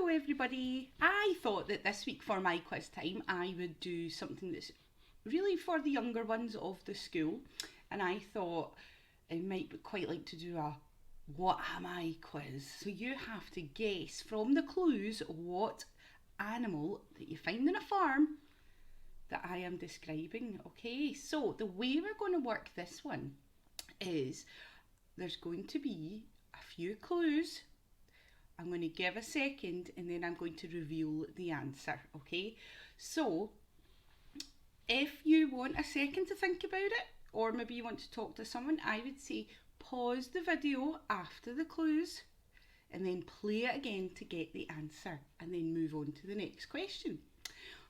Hello everybody. I thought that this week for my quiz time I would do something that's really for the younger ones of the school, and I thought I might quite like to do a what am I quiz. So you have to guess from the clues what animal that you find in a farm that I am describing. Okay, so the way we're going to work this one is there's going to be a few clues. I'm going to give a second and then I'm going to reveal the answer, okay? So, if you want a second to think about it, or maybe you want to talk to someone, I would say pause the video after the clues and then play it again to get the answer and then move on to the next question.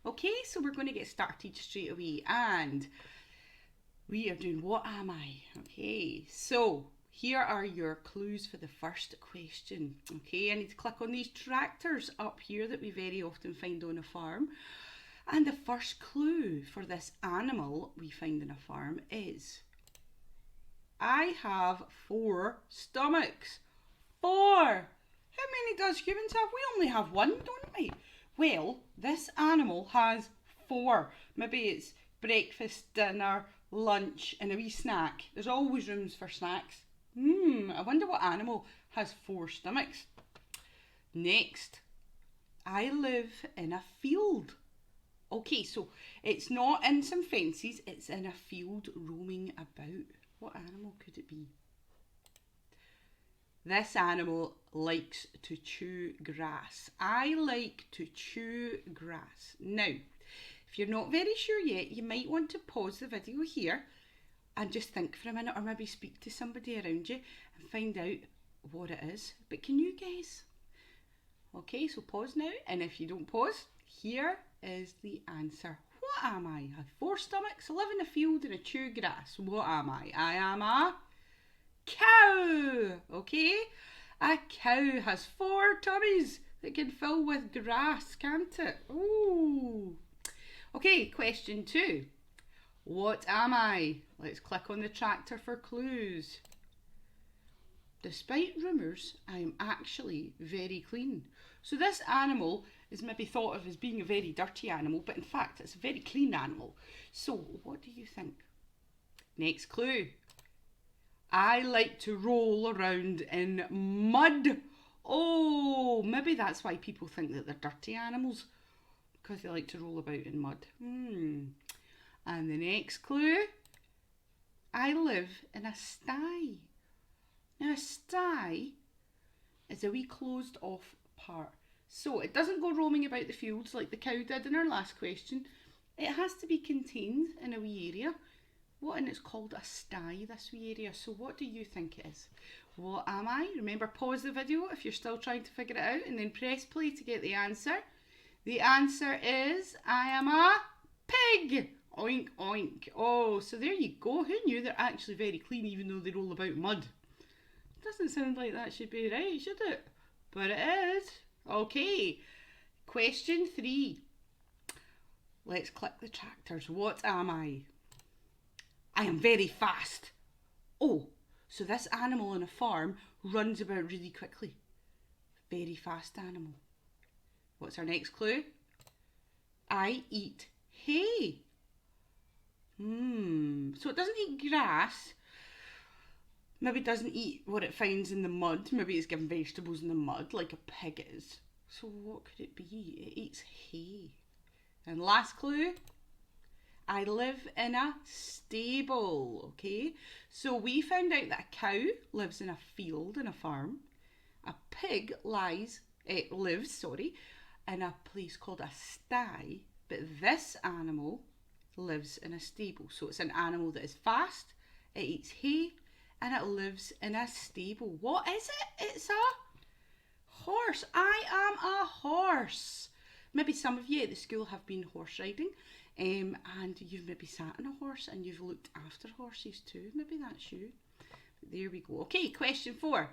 Okay, so we're going to get started straight away and we are doing what am I? Okay, so here are your clues for the first question. Okay, I need to click on these tractors up here that we very often find on a farm. And the first clue for this animal we find in a farm is I have 4 stomachs. 4! How many does humans have? We only have 1, don't we? Well, this animal has 4. Maybe it's breakfast, dinner, lunch and a wee snack. There's always rooms for snacks. I wonder what animal has 4 stomachs. Next, I live in a field. Okay, so it's not in some fences, it's in a field roaming about. What animal could it be? This animal likes to chew grass. I like to chew grass. Now, if you're not very sure yet, you might want to pause the video here and just think for a minute, or maybe speak to somebody around you and find out what it is. But can you guess? Okay, so pause now, and if you don't pause, here is the answer. What am I? I have 4 stomachs, live in a field and I chew grass. What am I? I am a cow. Okay, a cow has 4 tummies that can fill with grass, can't it? Ooh. Okay, question 2. What am I? Let's click on the tractor for clues. Despite rumours, I am actually very clean. So this animal is maybe thought of as being a very dirty animal, but in fact it's a very clean animal. So what do you think? Next clue. I like to roll around in mud. Oh, maybe that's why people think that they're dirty animals, because they like to roll about in mud. And the next clue, I live in a sty. Now a sty is a wee closed off part. So it doesn't go roaming about the fields like the cow did in our last question. It has to be contained in a wee area. And it's called a sty, this wee area. So what do you think it is? What am I? Remember, pause the video if you're still trying to figure it out and then press play to get the answer. The answer is I am a pig. Oink, oink. Oh, so there you go. Who knew they're actually very clean even though they roll about mud? Doesn't sound like that should be right, should it? But it is. Okay, question 3. Let's click the tractors. What am I? I am very fast. Oh, so this animal on a farm runs about really quickly. Very fast animal. What's our next clue? I eat hay. So it doesn't eat grass. Maybe it doesn't eat what it finds in the mud. Maybe it's given vegetables in the mud like a pig is. So what could it be? It eats hay. And last clue, I live in a stable. Okay, so we found out that a cow lives in a field in a farm. A pig lives in a place called a sty. But this animal lives in a stable. So it's an animal that is fast, it eats hay, and it lives in a stable. What is it? It's a horse. I am a horse. Maybe some of you at the school have been horse riding, and you've maybe sat on a horse and you've looked after horses too. Maybe that's you. But there we go. Okay, question 4.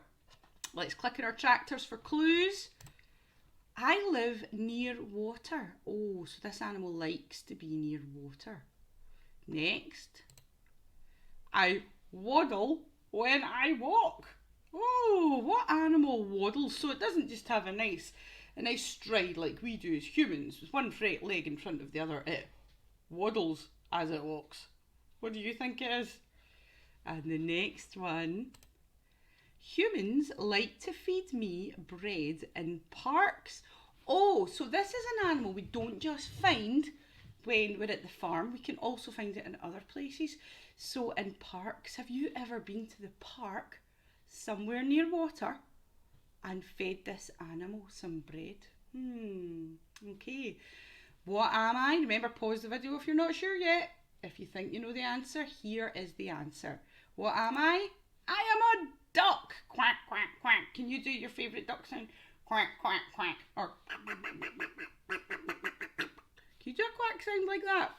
Let's click on our tractors for clues. I live near water. Oh, so this animal likes to be near water. Next, I waddle when I walk. Oh, what animal waddles? So it doesn't just have a nice and I stride like we do as humans, with one front leg in front of the other. It waddles as it walks. What do you think it is? And the next one. Humans like to feed me bread in parks. Oh, so this is an animal we don't just find when we're at the farm. We can also find it in other places. So in parks, have you ever been to the park somewhere near water and fed this animal some bread? Okay. What am I? Remember, pause the video if you're not sure yet. If you think you know the answer, here is the answer. What am I? I am a duck. Quack, quack, quack. Can you do your favourite duck sound? Quack, quack, quack. Or can you do a quack sound like that?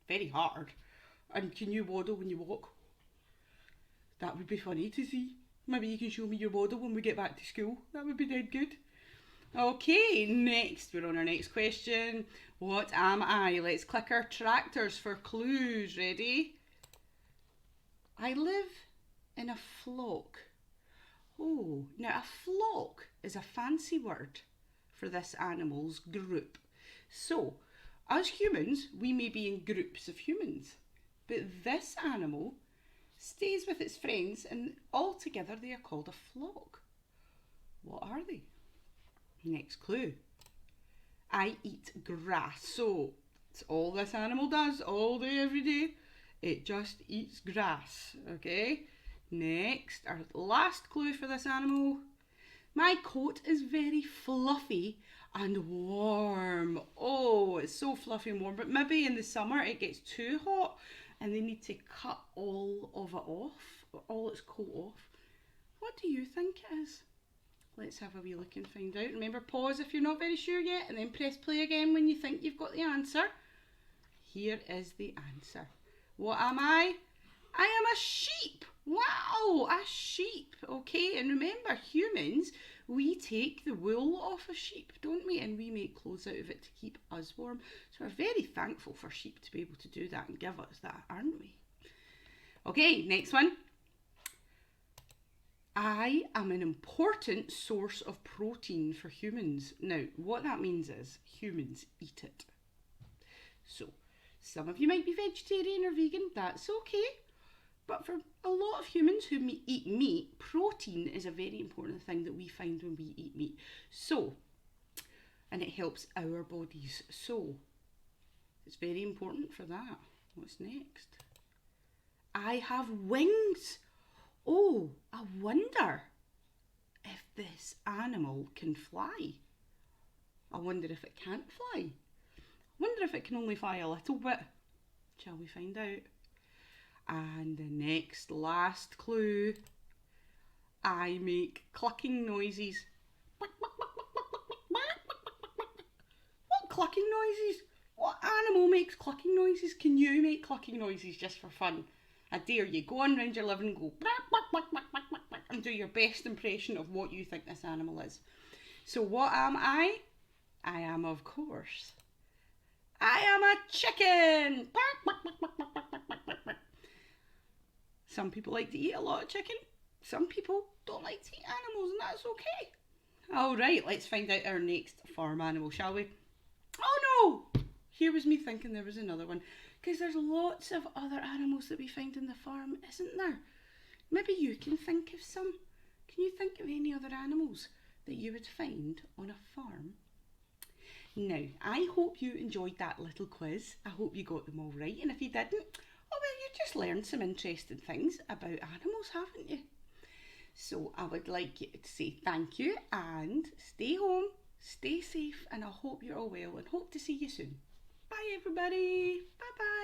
Very hard. And can you waddle when you walk? That would be funny to see. Maybe you can show me your waddle when we get back to school. That would be dead good. Okay, next. We're on our next question. What am I? Let's click our tractors for clues. Ready? I live in a flock. Oh, now a flock is a fancy word for this animal's group. So, as humans, we may be in groups of humans, but this animal stays with its friends and all together they are called a flock. What are they? Next clue. I eat grass. So, it's all this animal does all day, every day. It just eats grass, okay? Next, our last clue for this animal. My coat is very fluffy and warm. Oh, it's so fluffy and warm, but maybe in the summer it gets too hot and they need to cut all of it off, all its coat off. What do you think it is? Let's have a wee look and find out. Remember, pause if you're not very sure yet and then press play again when you think you've got the answer. Here is the answer. What am I? I am a sheep. Wow, a sheep. Okay, and remember, humans, we take the wool off of sheep, don't we? And we make clothes out of it to keep us warm. So we're very thankful for sheep to be able to do that and give us that, aren't we? Okay, next one. I am an important source of protein for humans. Now, what that means is humans eat it. So, some of you might be vegetarian or vegan, that's okay. But for a lot of humans who eat meat, protein is a very important thing that we find when we eat meat. So, and it helps our bodies. So, it's very important for that. What's next? I have wings. Oh, I wonder if this animal can fly. I wonder if it can't fly. I wonder if it can only fly a little bit. Shall we find out? And the next last clue. I make clucking noises. What clucking noises? What animal makes clucking noises? Can you make clucking noises just for fun? I dare you. Go on round your living and go and do your best impression of what you think this animal is. So what am I? I am, of course, I am a chicken. Some people like to eat a lot of chicken. Some people don't like to eat animals, and that's okay. All right, let's find out our next farm animal, shall we? Oh no! Here was me thinking there was another one. Because there's lots of other animals that we find in the farm, isn't there? Maybe you can think of some. Can you think of any other animals that you would find on a farm? Now, I hope you enjoyed that little quiz. I hope you got them all right. And if you didn't, oh well, you just learned some interesting things about animals, haven't you? So I would like you to say thank you and stay home, stay safe, and I hope you're all well and hope to see you soon. Bye everybody. Bye bye.